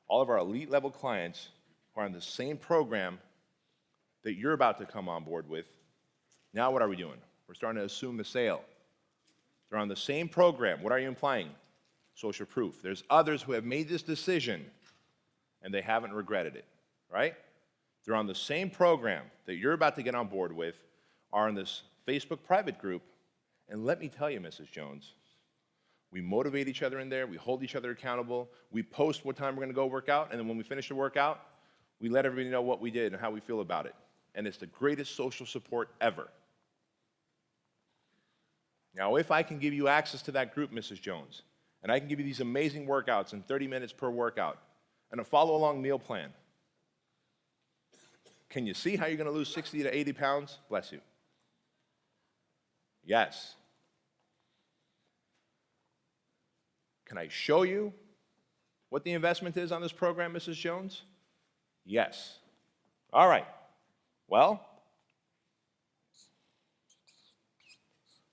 all of our elite level clients are on the same program that you're about to come on board with. Now what are we doing? We're starting to assume the sale. They're on the same program. What are you implying? Social proof. There's others who have made this decision and they haven't regretted it, right? They're on the same program that you're about to get on board with, are in this Facebook private group, and let me tell you, Mrs. Jones, we motivate each other in there, we hold each other accountable, we post what time we're gonna go work out, and then when we finish the workout, we let everybody know what we did and how we feel about it. And it's the greatest social support ever. Now, if I can give you access to that group, Mrs. Jones, and I can give you these amazing workouts in 30 minutes per workout, and a follow-along meal plan, can you see how you're going to lose 60 to 80 pounds? Bless you. Yes. Can I show you what the investment is on this program, Mrs. Jones? Yes. All right. Well,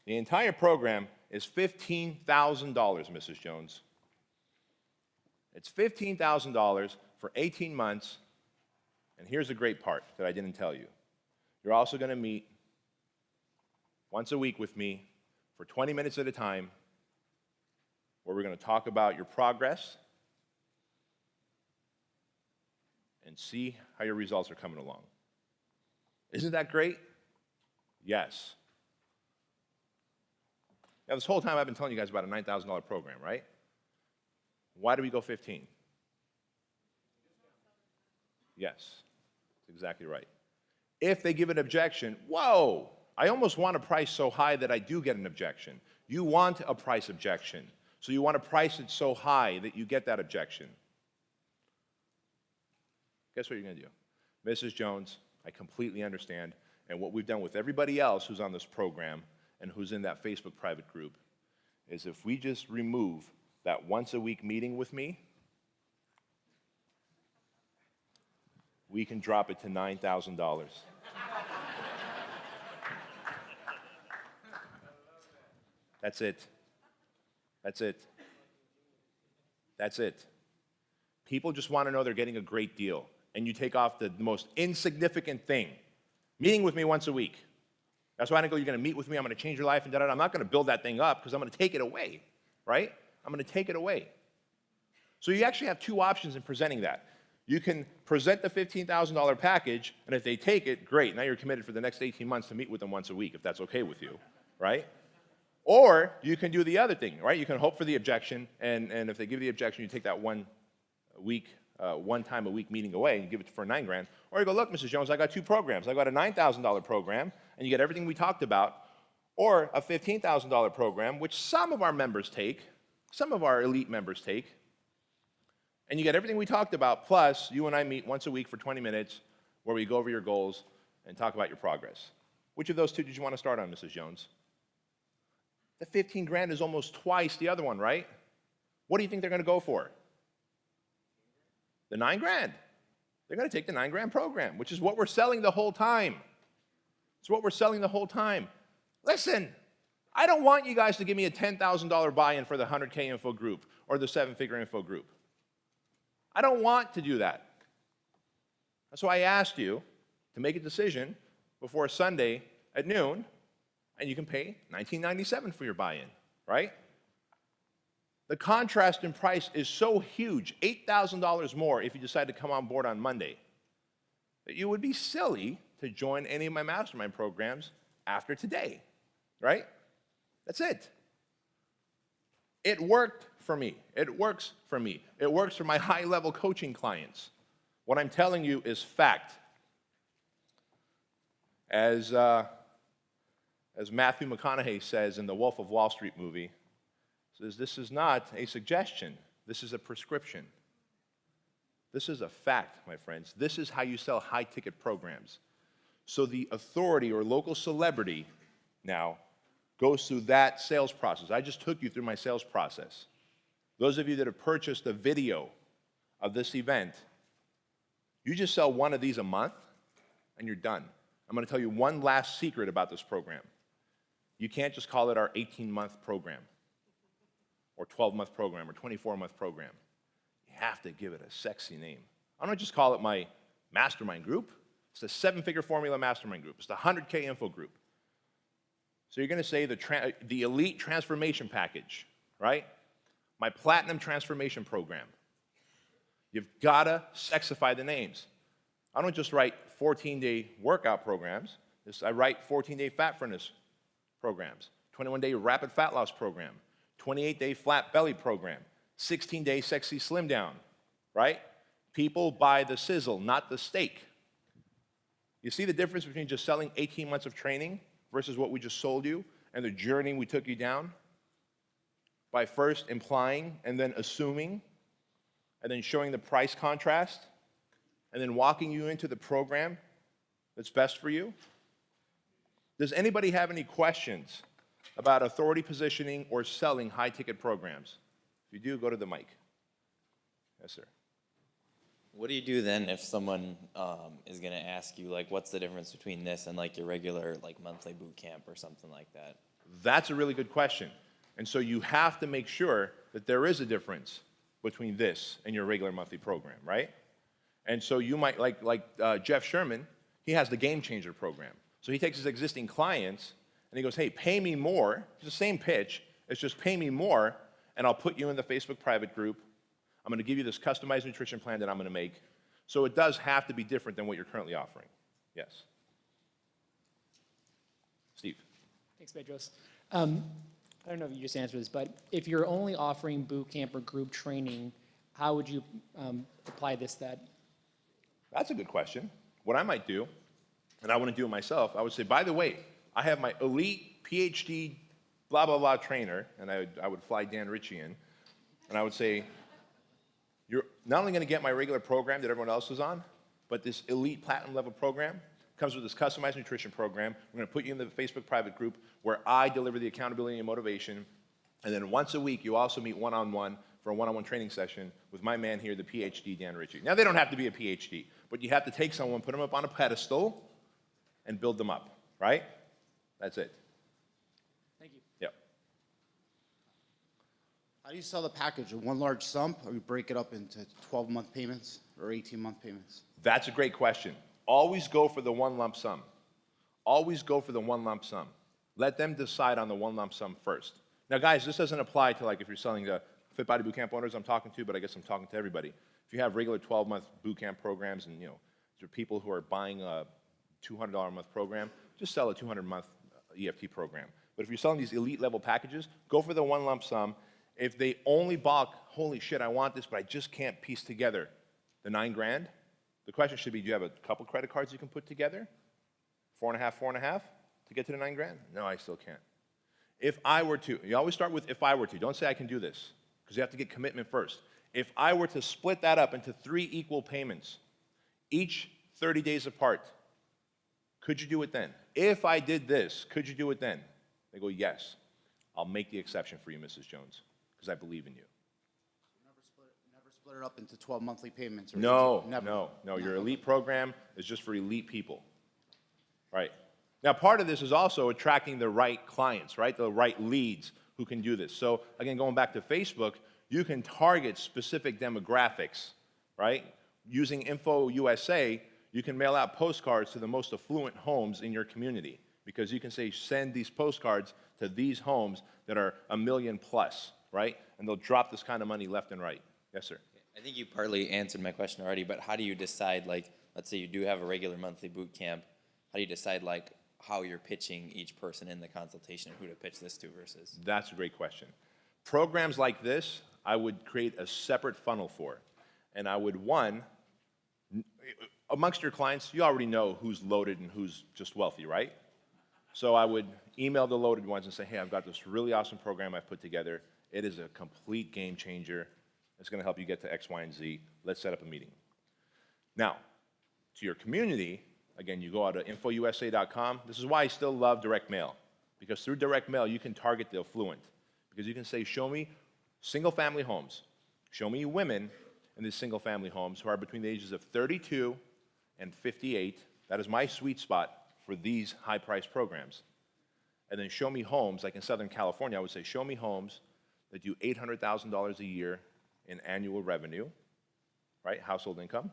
the entire program is $15,000, Mrs. Jones. It's $15,000 for 18 months. And here's the great part that I didn't tell you. You're also going to meet once a week with me for 20 minutes at a time, where we're going to talk about your progress, and see how your results are coming along. Isn't that great? Yes. Now, this whole time I've been telling you guys about a $9,000 program, right? Why do we go 15? Yes, that's exactly right. If they give an objection, whoa, I almost want a price so high that I do get an objection. You want a price objection, so you want to price it so high that you get that objection. Guess what you're going to do? Mrs. Jones, I completely understand, and what we've done with everybody else who's on this program and who's in that Facebook private group is if we just remove that once-a-week meeting with me, we can drop it to $9,000. That's it. That's it. That's it. People just want to know they're getting a great deal, and you take off the most insignificant thing. Meeting with me once a week. That's why I didn't go, you're going to meet with me, I'm going to change your life, and da-da-da. I'm not going to build that thing up because I'm going to take it away, right? I'm going to take it away. So you actually have two options in presenting that. You can present the $15,000 package, and if they take it, great. Now you're committed for the next 18 months to meet with them once a week, if that's okay with you, right? Or you can do the other thing, right? You can hope for the objection, and if they give the objection, you take that one time a week meeting away and you give it for $9,000. Or you go, look, Mrs. Jones, I got two programs. I got a $9,000 program, and you get everything we talked about, or a $15,000 program, which some of our members take, some of our elite members take, and you get everything we talked about, plus you and I meet once a week for 20 minutes where we go over your goals and talk about your progress. Which of those two did you want to start on, Mrs. Jones? The $15,000 is almost twice the other one, right? What do you think they're going to go for? The $9,000. They're going to take the $9,000 program, which is what we're selling the whole time. It's what we're selling the whole time. Listen, I don't want you guys to give me a $10,000 buy-in for the 100K info group or the 7-figure info group. I don't want to do that. That's why I asked you to make a decision before Sunday at noon, and you can pay $19.97 for your buy-in, right? The contrast in price is so huge, $8,000 more if you decide to come on board on Monday, that you would be silly to join any of my mastermind programs after today, right? That's it. It worked for me. It works for me. It works for my high-level coaching clients. What I'm telling you is fact. As Matthew McConaughey says in the Wolf of Wall Street movie, says this is not a suggestion. This is a prescription. This is a fact, my friends. This is how you sell high-ticket programs. So the authority or local celebrity now goes through that sales process. I just took you through my sales process. Those of you that have purchased a video of this event, you just sell one of these a month, and you're done. I'm going to tell you one last secret about this program. You can't just call it our 18-month program, or 12-month program, or 24-month program. You have to give it a sexy name. I don't just call it my mastermind group. It's the 7-figure formula mastermind group. It's the 100K info group. So you're going to say the elite transformation package, right? My platinum transformation program. You've got to sexify the names. I don't just write 14-day workout programs. I write 14-day fat furnace programs, 21-day rapid fat loss program, 28-day flat belly program, 16-day sexy slim down, right? People buy the sizzle, not the steak. You see the difference between just selling 18 months of training versus what we just sold you and the journey we took you down? By first implying and then assuming and then showing the price contrast and then walking you into the program that's best for you? Does anybody have any questions about authority positioning or selling high-ticket programs? If you do, go to the mic. Yes, sir. What do you do then if someone is going to ask you, like, what's the difference between this and, like, your regular, like, monthly boot camp or something like that? That's a really good question. And so you have to make sure that there is a difference between this and your regular monthly program, right? And so you might, like Jeff Sherman, he has the Game Changer program. So he takes his existing clients and he goes, hey, pay me more. It's the same pitch. It's just pay me more, and I'll put you in the Facebook private group. I'm going to give you this customized nutrition plan that I'm going to make. So it does have to be different than what you're currently offering. Yes. Steve. Thanks, Bedros. I don't know if you just answered this, but if you're only offering boot camp or group training, how would you apply this that? That's a good question. What I might do, and I wouldn't do it myself, I would say, by the way, I have my elite PhD blah, blah, blah trainer, and I would fly Dan Ritchie in, and I would say, you're not only going to get my regular program that everyone else is on, but this elite platinum level program comes with this customized nutrition program. We're going to put you in the Facebook private group where I deliver the accountability and motivation. And then once a week, you also meet one-on-one for a one-on-one training session with my man here, the PhD, Dan Ritchie. Now, they don't have to be a PhD, but you have to take someone, put them up on a pedestal, and build them up, right? That's it. Thank you. Yep. How do you sell the package? In one large sum, or you break it up into 12-month payments or 18-month payments? That's a great question. Always go for the one lump sum. Always go for the one lump sum. Let them decide on the one lump sum first. Now, guys, this doesn't apply to like if you're selling the Fit Body Bootcamp owners I'm talking to, but I guess I'm talking to everybody. If you have regular 12-month bootcamp programs and, there are people who are buying a $200 a month program, just sell a $200-month EFT program. But if you're selling these elite level packages, go for the one lump sum. If they only balk, holy shit, I want this, but I just can't piece together the $9,000, the question should be, do you have a couple credit cards you can put together? 4.5 to get to the $9,000? No, I still can't. If I were to, you always start with if I were to. Don't say I can do this, because you have to get commitment first. If I were to split that up into 3 equal payments, each 30 days apart, could you do it then? If I did this, could you do it then? They go, yes. I'll make the exception for you, Mrs. Jones, because I believe in you. Never split it up into 12 monthly payments? Or No, 18? Never. no. Your elite program is just for elite people. Right. Now, part of this is also attracting the right clients, right? The right leads who can do this. So, again, going back to Facebook, you can target specific demographics, right? Using Info USA, you can mail out postcards to the most affluent homes in your community because you can say, send these postcards to these homes that are $1 million plus, right? And they'll drop this kind of money left and right. Yes, sir. I think you partly answered my question already, but how do you decide, like, let's say you do have a regular monthly boot camp, how do you decide, like, how you're pitching each person in the consultation and who to pitch this to versus? That's a great question. Programs like this, I would create a separate funnel for. And I would, one, amongst your clients, you already know who's loaded and who's just wealthy, right? So I would email the loaded ones and say, hey, I've got this really awesome program I've put together. It is a complete game changer. It's going to help you get to X, Y, and Z. Let's set up a meeting. Now, to your community, again, you go out to infousa.com. This is why I still love direct mail, because through direct mail, you can target the affluent. Because you can say, show me single-family homes. Show me women in these single-family homes who are between the ages of 32 and 58. That is my sweet spot for these high-priced programs. And then show me homes, like in Southern California, I would say, show me homes that do $800,000 a year in annual revenue, right? Household income.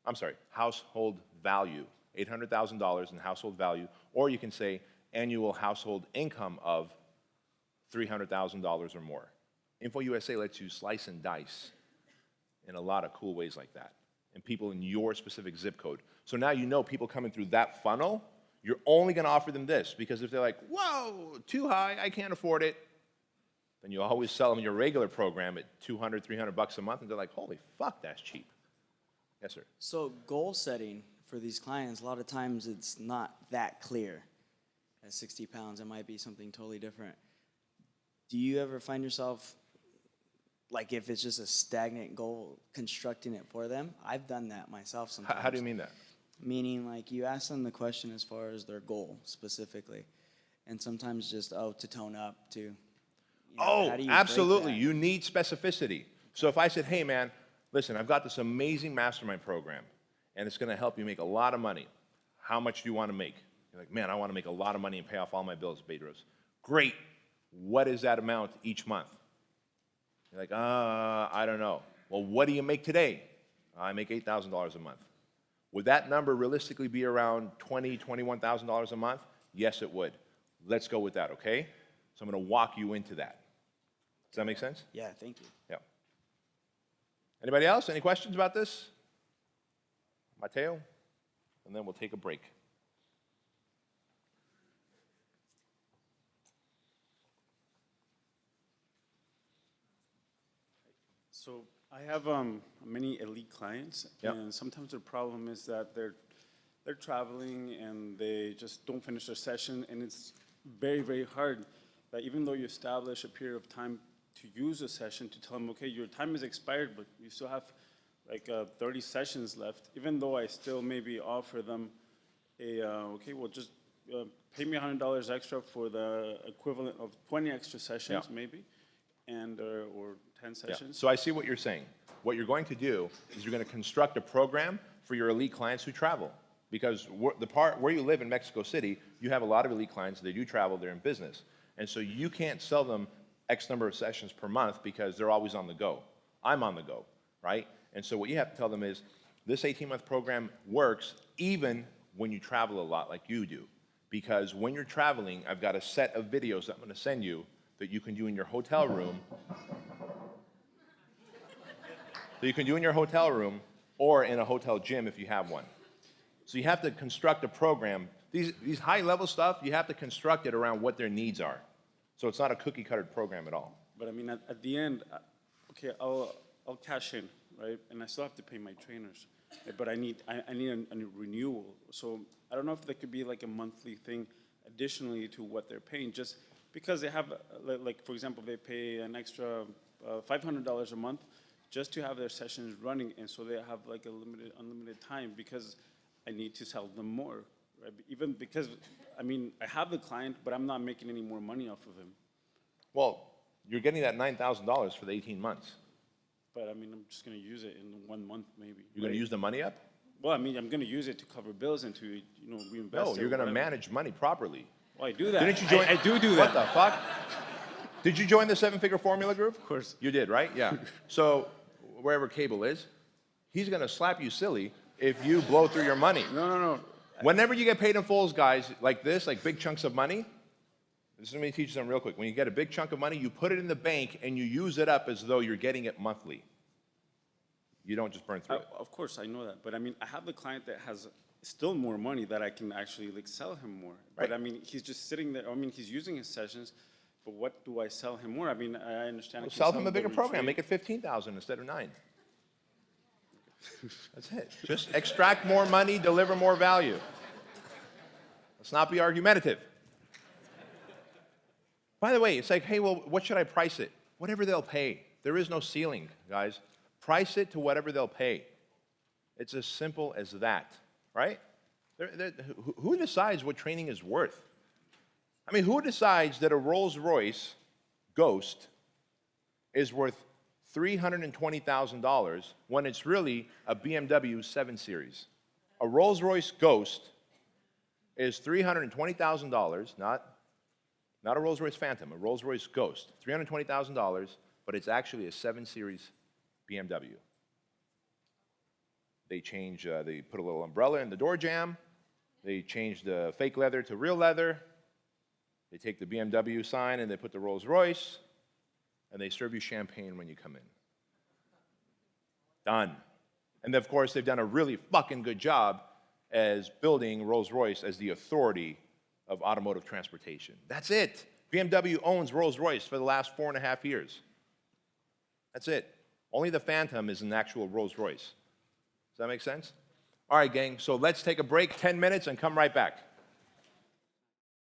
I'm sorry, household value. $800,000 in household value, or you can say annual household income of $300,000 or more. InfoUSA lets you slice and dice in a lot of cool ways like that, and people in your specific zip code. So now you know people coming through that funnel, you're only going to offer them this, because if they're like, whoa, too high, I can't afford it, then you always sell them your regular program at $200, $300 a month, and they're like, holy fuck, that's cheap. Yes, sir. So goal setting for these clients, a lot of times it's not that clear. At 60 pounds, it might be something totally different. Do you ever find yourself, like if it's just a stagnant goal, constructing it for them? I've done that myself sometimes. How do you mean that? Meaning like you ask them the question as far as their goal specifically. And sometimes just, to tone up, to, how do you break absolutely. that? You need specificity. So if I said, hey, man, listen, I've got this amazing mastermind program, and it's going to help you make a lot of money. How much do you want to make? You're like, man, I want to make a lot of money and pay off all my bills, Bedros. Great. What is that amount each month? You're like, I don't know. Well, what do you make today? I make $8,000 a month. Would that number realistically be around $20,000, $21,000 a month? Yes, it would. Let's go with that, okay? So I'm going to walk you into that. Does that make sense? Yeah, thank you. Yeah. Anybody else? Any questions about this? Mateo, and then we'll take a break. So I have many elite clients, Yep. and sometimes the problem is that they're traveling and they just don't finish their session, and it's very, very hard that even though you establish a period of time to use a session, to tell them, okay, your time is expired, but you still have like 30 sessions left, even though I still maybe offer them a, okay, well, just pay me $100 extra for the equivalent of 20 extra sessions, Yeah. maybe, and or 10 Yeah. sessions. So I see what you're saying. What you're going to do is you're going to construct a program for your elite clients who travel. Because the part where you live in Mexico City, you have a lot of elite clients. They do travel. They're in business. And so you can't sell them X number of sessions per month because they're always on the go. I'm on the go, right? And so what you have to tell them is this 18-month program works even when you travel a lot like you do. Because when you're traveling, I've got a set of videos that I'm going to send you that you can do in your hotel room. So you can do in your hotel room or in a hotel gym if you have one. So you have to construct a program. These high-level stuff, you have to construct it around what their needs are. So it's not a cookie-cutter program at all. But I mean, at the end, okay, I'll cash in, right? And I still have to pay my trainers, but I need a renewal. So I don't know if there could be like a monthly thing additionally to what they're paying, just because they have, like for example, they pay an extra $500 a month just to have their sessions running, and so they have like a unlimited time because I need to sell them more, right? Even because, I mean, I have the client, but I'm not making any more money off of him. Well, you're getting that $9,000 for the 18 months. But I mean, I'm just gonna use it in 1 month maybe. You're going to use the money up? Well, I mean, I'm gonna use it to cover bills and to, reinvest No, it. you're going to whatever. manage money properly. Well, I do that. Didn't you join? I do What that. the fuck? Did you join the 7-figure formula group? Of course. You did, right? Yeah. So wherever Cable is, he's going to slap you silly if you blow through your money. No. Whenever you get paid in fulls, guys, like this, like big chunks of money, let me teach you something real quick. When you get a big chunk of money, you put it in the bank and you use it up as though you're getting it monthly. You don't just burn through it. Of course, I know that. But I mean, I have the client that has still more money that I can actually like sell him more. Right. But I mean, he's just sitting there. I mean, he's using his sessions, but what do I sell him more? I mean, I understand. I can Sell him a the bigger program. Make retreat. it 15,000 instead of 9. That's it. Just extract more money, deliver more value. Let's not be argumentative. By the way, it's like, hey, well, what should I price it? Whatever they'll pay. There is no ceiling, guys. Price it to whatever they'll pay. It's as simple as that, right? Who decides what training is worth? I mean, who decides that a Rolls-Royce Ghost is worth $320,000 when it's really a BMW 7 Series? A Rolls-Royce Ghost is $320,000, not a Rolls-Royce Phantom, a Rolls-Royce Ghost, $320,000, but it's actually a 7 Series BMW. They put a little umbrella in the door jamb. They change the fake leather to real leather. They take the BMW sign and they put the Rolls-Royce, and they serve you champagne when you come in. Done. And of course, they've done a really fucking good job as building Rolls-Royce as the authority of automotive transportation. That's it. BMW owns Rolls-Royce for the last 4.5 years. That's it. Only the Phantom is an actual Rolls-Royce. Does that make sense? All right, gang, so let's take a break, 10 minutes, and come right back.